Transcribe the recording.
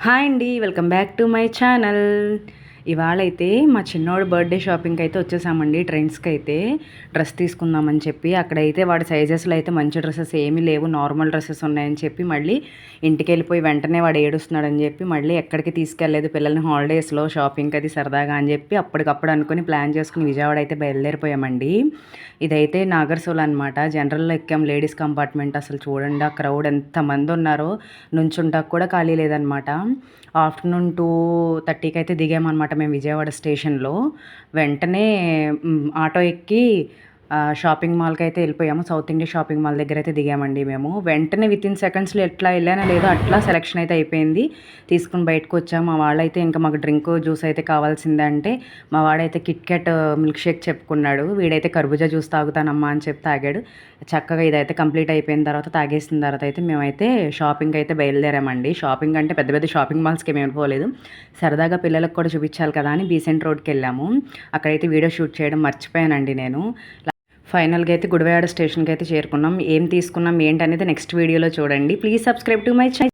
Hi అండి, welcome back to my channel. ఇవాళైతే మా చిన్నోడు బర్త్డే షాపింగ్కి అయితే వచ్చేసామండి. ట్రెండ్స్కి అయితే డ్రెస్ తీసుకుందామని చెప్పి అక్కడైతే వాడి సైజెస్లో అయితే మంచి డ్రెస్సెస్ ఏమీ లేవు, నార్మల్ డ్రెస్సెస్ ఉన్నాయని చెప్పి మళ్ళీ ఇంటికి వెళ్ళిపోయి వెంటనే వాడు ఏడుస్తున్నాడని చెప్పి మళ్ళీ ఎక్కడికి తీసుకెళ్ళలేదు పిల్లల్ని హాలిడేస్లో షాపింగ్కి అది సరదాగా అని చెప్పి అప్పటికప్పుడు అనుకుని ప్లాన్ చేసుకుని విజయవాడ అయితే బయలుదేరిపోయామండి. ఇదైతే నాగర్సోల్ అనమాట. జనరల్లో ఎక్కాం, లేడీస్ కంపార్ట్మెంట్. అసలు చూడండి ఆ క్రౌడ్ ఎంతమంది ఉన్నారో, నుంచుంటాకు కూడా ఖాళీ లేదనమాట. ఆఫ్టర్నూన్ 2:30కి అయితే దిగామన్నమాట మేము విజయవాడ స్టేషన్లో. వెంటనే ఆటో ఎక్కి షాపింగ్ మాల్కి అయితే వెళ్ళిపోయాము. సౌత్ ఇండియా షాపింగ్ మాల్ దగ్గర అయితే దిగామండి మేము. వెంటనే వితిన్ సెకండ్స్లో ఎట్లా వెళ్ళానో లేదో అట్లా సెలెక్షన్ అయితే అయిపోయింది. తీసుకుని బయటకు వచ్చాము. మా వాళ్ళైతే ఇంకా మాకు డ్రింక్ జ్యూస్ అయితే కావాల్సిందే అంటే మా వాడైతే కిట్ క్యాట్ మిల్క్ షేక్ చెప్పుకున్నాడు. వీడైతే కర్బూజా జ్యూస్ తాగుతానమ్మా అని చెప్పి తాగాడు. చక్కగా ఇదైతే కంప్లీట్ అయిపోయిన తర్వాత, తాగేసిన తర్వాత అయితే మేమైతే షాపింగ్ అయితే బయలుదేరామండి. షాపింగ్ అంటే పెద్ద పెద్ద షాపింగ్ మాల్స్కి మేము పోలేదు, సరదాగా పిల్లలకు కూడా చూపించాలి కదా అని బీసెంట్ రోడ్కి వెళ్ళాము. అక్కడైతే వీడియో షూట్ చేయడం మర్చిపోయానండి నేను. ఫైనల్గా అయితే గుడివాడ స్టేషన్కి అయితే చేరుకున్నాం. ఏం తీసుకున్నాం ఏంటి అనేది నెక్స్ట్ వీడియోలో చూడండి. Please subscribe to my channel.